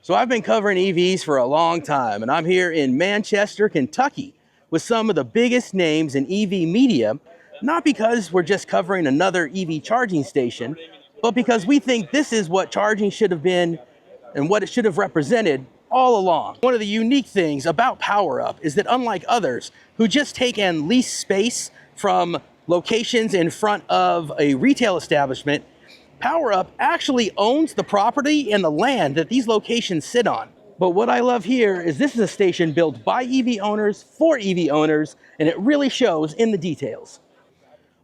So I've been covering EVs for a long time, and I'm here in Manchester, Kentucky, with some of the biggest names in EV media, not because we're just covering another EV charging station, but because we think this is what charging should have been and what it should have represented all along. One of the unique things about PowerUp is that unlike others who just take and lease space from locations in front of a retail establishment, PowerUp actually owns the property and the land that these locations sit on. But what I love here is this is a station built by EV owners for EV owners, and it really shows in the details.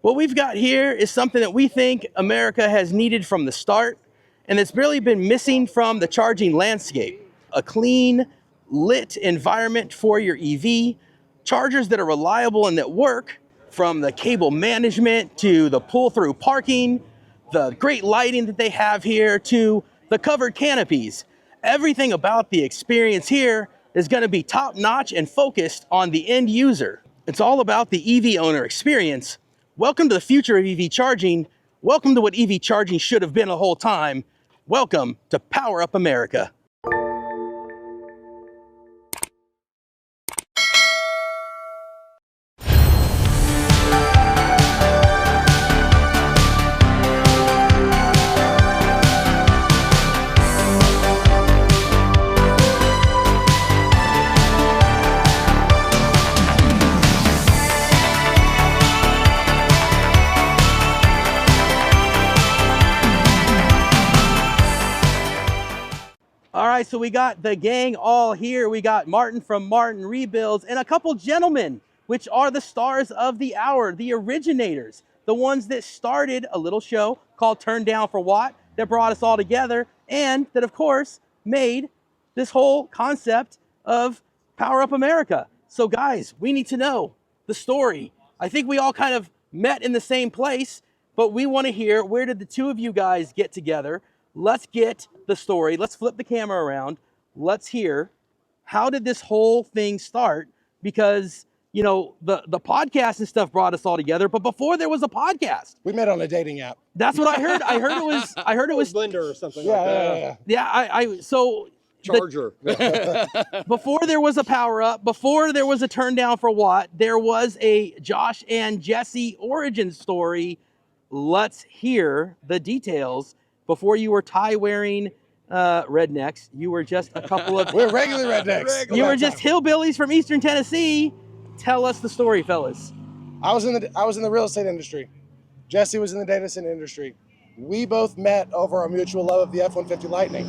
What we've got here is something that we think America has needed from the start, and it's really been missing from the charging landscape. A clean, lit environment for your EV, chargers that are reliable and that work, from the cable management to the pull-through parking, the great lighting that they have here, to the covered canopies. Everything about the experience here is going to be top-notch and focused on the end user. It's all about the EV owner experience. Welcome to the future of EV charging. Welcome to what EV charging should have been the whole time. Welcome to PowerUp America. All right, so we got the gang all here. We got Martin from Martin Rebuilds and a couple gentlemen, which are the stars of the hour, the originators, the ones that started a little show called Turn Down for What, that brought us all together, and that, of course, made this whole concept of PowerUp America. So guys, we need to know the story. I think we all kind of met in the same place, but we want to hear, where did the two of you guys get together? Let's get the story. Let's flip the camera around. Let's hear, how did this whole thing start? Because, you know, the podcast and stuff brought us all together, but before there was a podcast. We met on a dating app. That's what I heard. I heard it was Blender or something like that. Yeah, so Charger. before there was a PowerUp, before there was a Turn Down for What, there was a Josh and Jesi origin story. Let's hear the details. Before you were tie-wearing rednecks, you were just a couple of... We're regular rednecks. You were just hillbillies from Eastern Tennessee. Tell us the story, fellas. I was in the real estate industry. Jesse was in the data center industry. We both met over our mutual love of the F-150 Lightning.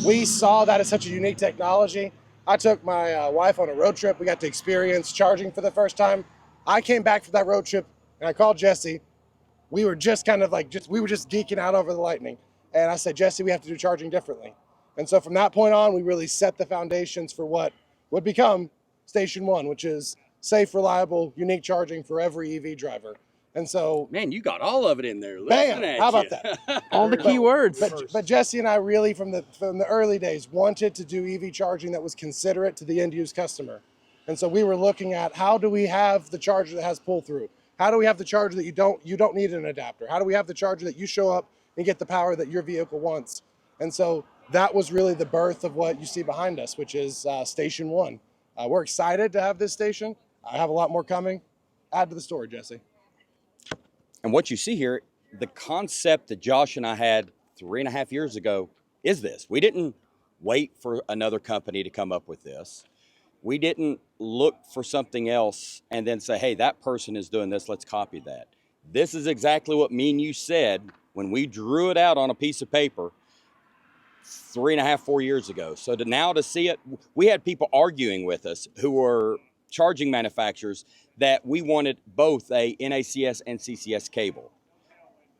We saw that as such a unique technology. I took my wife on a road trip. We got to experience charging for the first time. I came back from that road trip and I called Jesse. We were just kind of like, we were just geeking out over the Lightning. And I said, Jesse, we have to do charging differently. And so from that point on, we really set the foundations for what would become Station 1, which is safe, reliable, unique charging for every EV driver. And so... Man, you got all of it in there. Bam! How about that? All the key words. But Jesse and I really, from the early days, wanted to do EV charging that was considerate to the end-use customer. And so we were looking at, how do we have the charger that has pull-through? How do we have the charger that you don't need an adapter? How do we have the charger that you show up and get the power that your vehicle wants? And so that was really the birth of what you see behind us, which is Station 1. We're excited to have this station. I have a lot more coming. Add to the story, Jesse. And what you see here, the concept that Josh and I had 3.5 years ago is this. We didn't wait for another company to come up with this. We didn't look for something else and then say, hey, that person is doing this, let's copy that. This is exactly what me and you said when we drew it out on a piece of paper 3.5, 4 years ago. So now to see it, we had people arguing with us who were charging manufacturers that we wanted both a NACS and CCS cable.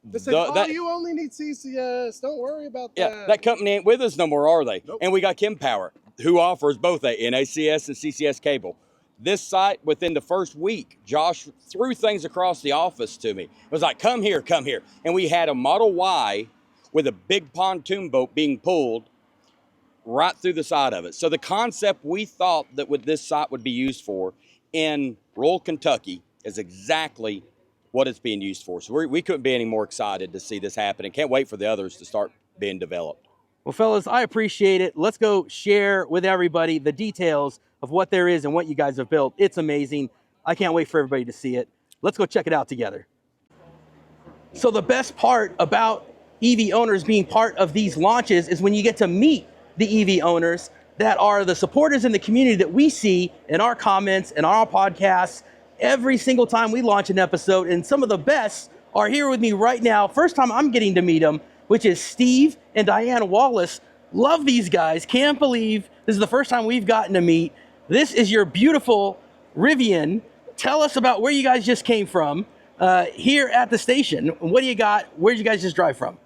They said, you only need CCS, don't worry about that. Yeah, that company ain't with us no more, are they? Nope. And we got Kempower, who offers both a NACS and CCS cable. This site, within the first week, Josh threw things across the office to me. It was like, come here, come here. And we had a Model Y with a big pontoon boat being pulled right through the side of it. So the concept we thought that this site would be used for in rural Kentucky is exactly what it's being used for. So we couldn't be any more excited to see this happen and can't wait for the others to start being developed. Well, fellas, I appreciate it. Let's go share with everybody the details of what there is and what you guys have built. It's amazing. I can't wait for everybody to see it. Let's go check it out together. So the best part about EV owners being part of these launches is when you get to meet the EV owners that are the supporters in the community that we see in our comments and our podcasts every single time we launch an episode. And some of the best are here with me right now. First time I'm getting to meet them, which is Steve and Diane Wallace. Love these guys. Can't believe this is the first time we've gotten to meet. This is your beautiful Rivian. Tell us about where you guys just came from here at the station. What do you got? Where did you guys just drive from?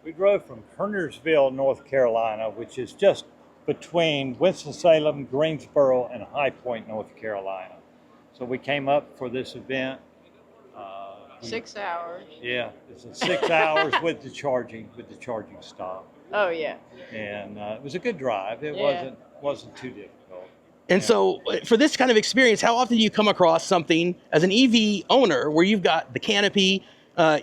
We drove from Kernersville, North Carolina, which is just between Winston-Salem, Greensboro, and High Point, North Carolina. So we came up for this event. 6 hours. Yeah, it's 6 hours with the charging stop. Oh yeah. And it was a good drive. It wasn't too difficult. And so for this kind of experience, how often do you come across something as an EV owner where you've got the canopy,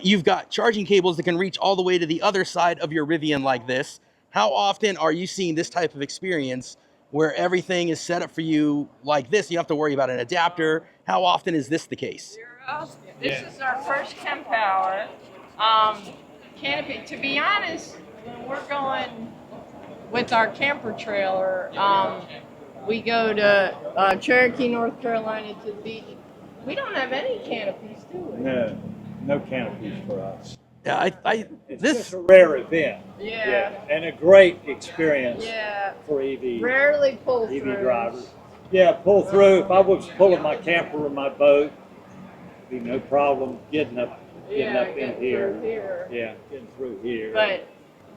you've got charging cables that can reach all the way to the other side of your Rivian like this? How often are you seeing this type of experience where everything is set up for you like this? You don't have to worry about an adapter. How often is this the case? This is our first Kempower canopy. To be honest, when we're going with our camper trailer, we go to Cherokee, North Carolina to the beach. We don't have any canopies, do we? No canopies for us. Yeah, It's just a rare event. Yeah. And a great experience Yeah. for EV. Rarely pull EV through. drivers. Yeah, pull through. If I was pulling my camper or my boat, it'd be no problem getting up in here. Yeah, getting through here.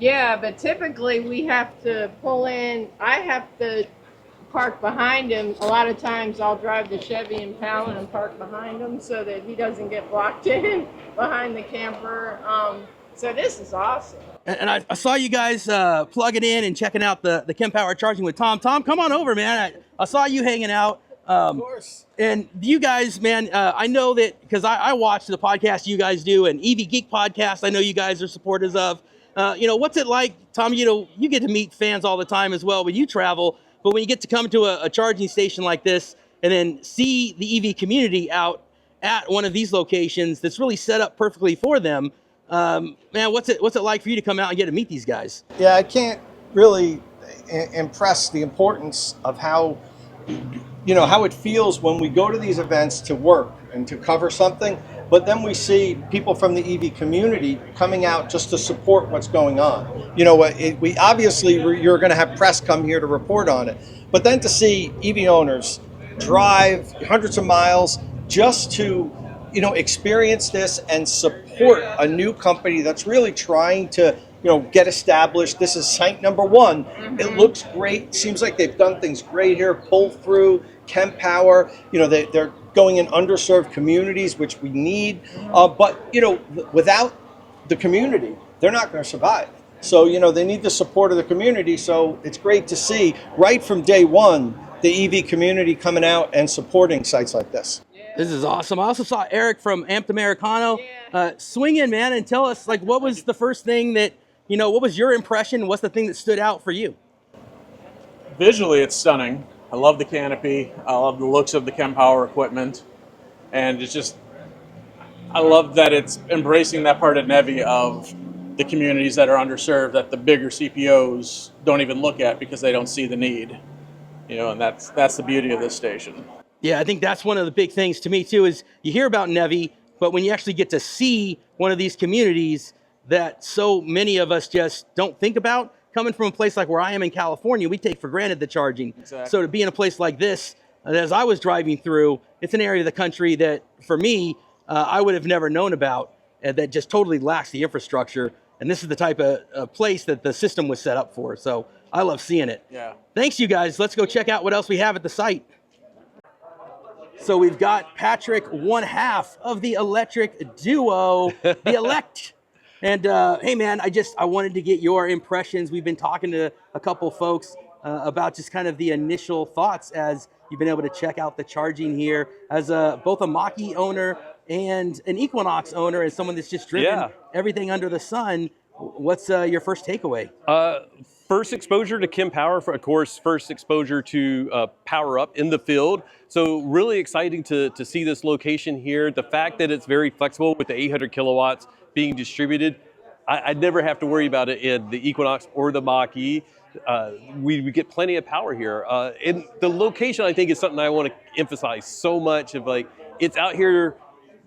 But typically we have to pull in. I have to park behind him. A lot of times I'll drive the Chevy Impala and park behind him so that he doesn't get blocked in behind the camper. So this is awesome. And I saw you guys plugging in and checking out the Kempower charging with Tom. Tom, come on over, man. I saw you hanging out. Of course. And you guys, man, I know that because I watch the podcast you guys do, an EV Geek podcast. I know you guys are supporters of. What's it like, Tom? You get to meet fans all the time as well when you travel. But when you get to come to a charging station like this and then see the EV community out at one of these locations that's really set up perfectly for them, man, what's it like for you to come out and get to meet these guys? Yeah, I can't really impress the importance of how it feels when we go to these events to work and to cover something, but then we see people from the EV community coming out just to support what's going on. We obviously, you're going to have press come here to report on it, but then to see EV owners drive hundreds of miles just to experience this and support a new company that's really trying to get established. This is site number one. Mm-hmm. It looks great. Seems like they've done things great here. Pull through, Kempower. They're going in underserved communities, which we need. But without the community, they're not going to survive. So they need the support of the community. So it's great to see right from day one the EV community coming out and supporting sites like this. This is awesome. I also saw Eric from Amped Americano. Swing in, man, and tell us, what was the first thing that, what was your impression? What's the thing that stood out for you? Visually, it's stunning. I love the canopy. I love the looks of the Kempower equipment. And I love that it's embracing that part of NEVI of the communities that are underserved that the bigger CPOs don't even look at because they don't see the need. And that's the beauty of this station. Yeah, I think that's one of the big things to me too, is you hear about NEVI, but when you actually get to see one of these communities that so many of us just don't think about, coming from a place like where I am in California, we take for granted the charging. Exactly. So to be in a place like this, as I was driving through, it's an area of the country that, for me, I would have never known about, that just totally lacks the infrastructure. And this is the type of place that the system was set up for. So I love seeing it. Yeah. Thanks, you guys. Let's go check out what else we have at the site. So we've got Patrick, one half of the electric duo, the Elect. And hey, man, I wanted to get your impressions. We've been talking to a couple folks about just kind of the initial thoughts as you've been able to check out the charging here as both a Mach-E owner and an Equinox owner, as someone that's just driven everything under the sun. What's your first takeaway? first exposure to Kempower, of course, first exposure to PowerUp in the field. So really exciting to see this location here. The fact that it's very flexible with the 800 kilowatts being distributed, I'd never have to worry about it in the Equinox or the Mach-E. We get plenty of power here. And the location, I think, is something I want to emphasize so much of, like, it's out here.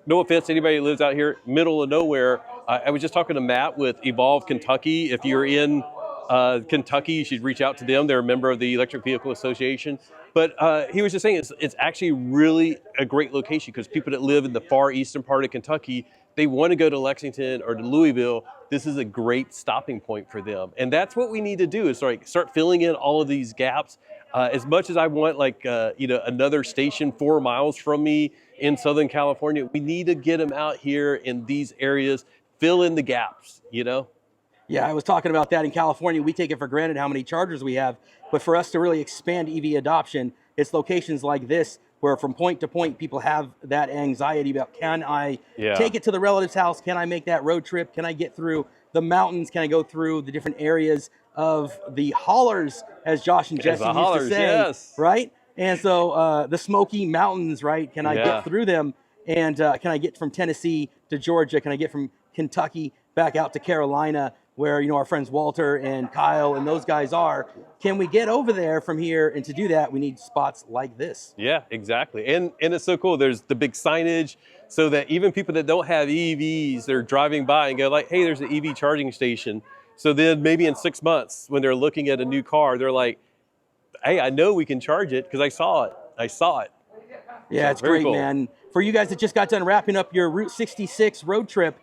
No offense to anybody who lives out here, middle of nowhere. I was just talking to Matt with Evolve Kentucky. If you're in Kentucky, you should reach out to them. They're a member of the Electric Vehicle Association. But he was just saying it's actually really a great location because people that live in the far eastern part of Kentucky, they want to go to Lexington or to Louisville. This is a great stopping point for them. And that's what we need to do is start filling in all of these gaps. As much as I want another station 4 miles from me in Southern California, we need to get them out here in these areas, fill in the gaps, Yeah, I was talking about that in California. We take it for granted how many chargers we have, but for us to really expand EV adoption, it's locations like this where from point to point people have that anxiety about, can I take it to the relative's house? Can I make that road trip? Can I get through the mountains? Can I go through the different areas of the hollers, as Josh and Jesi used to say, yes. right? And so the Smoky Mountains, right? Can I get through them? And can I get from Tennessee to Georgia? Can I get from Kentucky back out to Carolina, where our friends Walter and Kyle and those guys are? Can we get over there from here? And to do that, we need spots like this. Yeah, exactly. And it's so cool. There's the big signage so that even people that don't have EVs, they're driving by and go like, hey, there's an EV charging station. So then maybe in 6 months when they're looking at a new car, they're like, hey, I know we can charge it because I saw it. Yeah, so it's great, cool. Man. For you guys that just got done wrapping up your Route 66 road trip,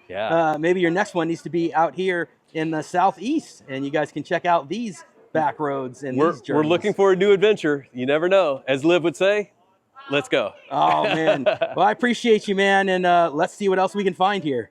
maybe your next one needs to be out here in the Southeast, and you guys can check out these back roads and these journeys. We're looking for a new adventure. You never know. As Liv would say, let's go. Oh, man. Well, I appreciate you, man, and let's see what else we can find here.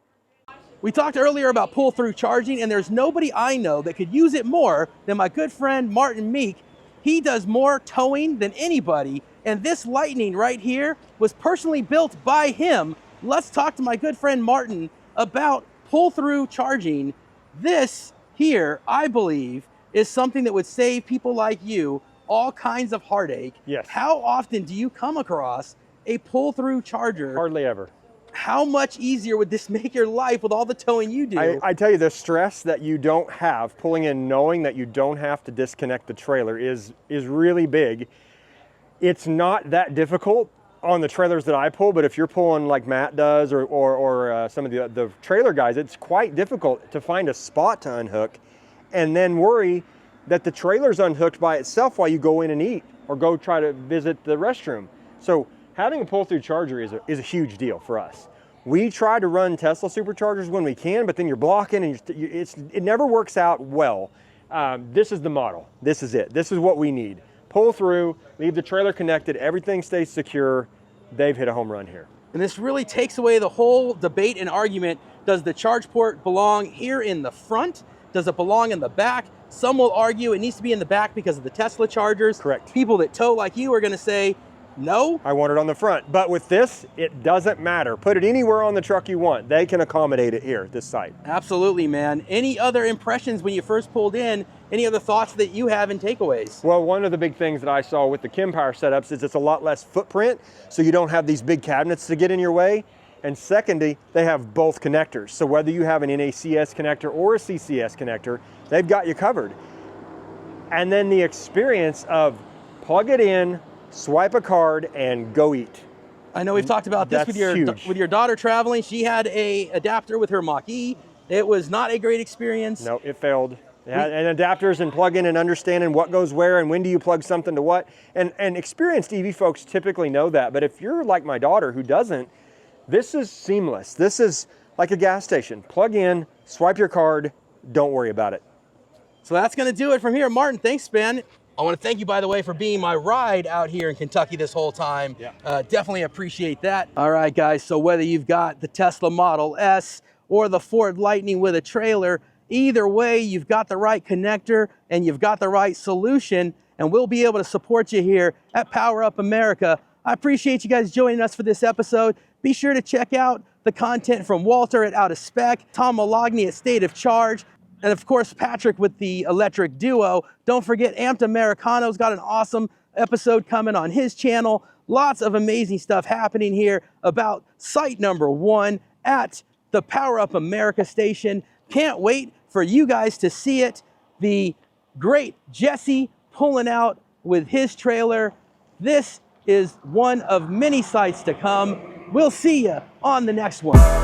We talked earlier about pull-through charging, and there's nobody I know that could use it more than my good friend Martin Meek. He does more towing than anybody, and this Lightning right here was personally built by him. Let's talk to my good friend Martin about pull-through charging. This here, I believe, is something that would save people like you all kinds of heartache. Yes. How often do you come across a pull-through charger? Hardly ever. How much easier would this make your life with all the towing you do? I tell you, the stress that you don't have, pulling in knowing that you don't have to disconnect the trailer is really big. It's not that difficult on the trailers that I pull, but if you're pulling like Matt does or some of the trailer guys, it's quite difficult to find a spot to unhook and then worry that the trailer's unhooked by itself while you go in and eat or go try to visit the restroom. So having a pull-through charger is a huge deal for us. We try to run Tesla superchargers when we can, but then you're blocking and it never works out well. This is the model. This is it. This is what we need. Pull through, leave the trailer connected, everything stays secure. They've hit a home run here. And this really takes away the whole debate and argument. Does the charge port belong here in the front? Does it belong in the back? Some will argue it needs to be in the back because of the Tesla chargers. Correct. People that tow like you are going to say, no. I want it on the front. But with this, it doesn't matter. Put it anywhere on the truck you want. They can accommodate it here, this site. Absolutely, man. Any other impressions when you first pulled in? Any other thoughts that you have and takeaways? Well, one of the big things that I saw with the Kempower setups is it's a lot less footprint, so you don't have these big cabinets to get in your way. And secondly, they have both connectors. So whether you have an NACS connector or a CCS connector, they've got you covered. And then the experience of plug it in, swipe a card, and go eat. I know we've talked about this with your daughter traveling. She had a adapter with her Mach-E. It was not a great experience. No, it failed. And adapters and plug-in and understanding what goes where and when do you plug something to what. And experienced EV folks typically know that. But if you're like my daughter who doesn't, this is seamless. This is like a gas station. Plug in, swipe your card, don't worry about it. So that's going to do it from here. Martin, thanks, man. I want to thank you, by the way, for being my ride out here in Kentucky this whole time. Yeah. Definitely appreciate that. All right, guys, so whether you've got the Tesla Model S or the Ford Lightning with a trailer, either way, you've got the right connector and you've got the right solution, and we'll be able to support you here at PowerUp America. I appreciate you guys joining us for this episode. Be sure to check out the content from Walter at Out of Spec, Tom Malogny at State of Charge, And of course, Patrick with the electric duo. Don't forget, Amped Americano's got an awesome episode coming on his channel. Lots of amazing stuff happening here about site number 1 at the PowerUp America station. Can't wait for you guys to see it. The great Jesi pulling out with his trailer. This is one of many sites to come. We'll see you on the next one.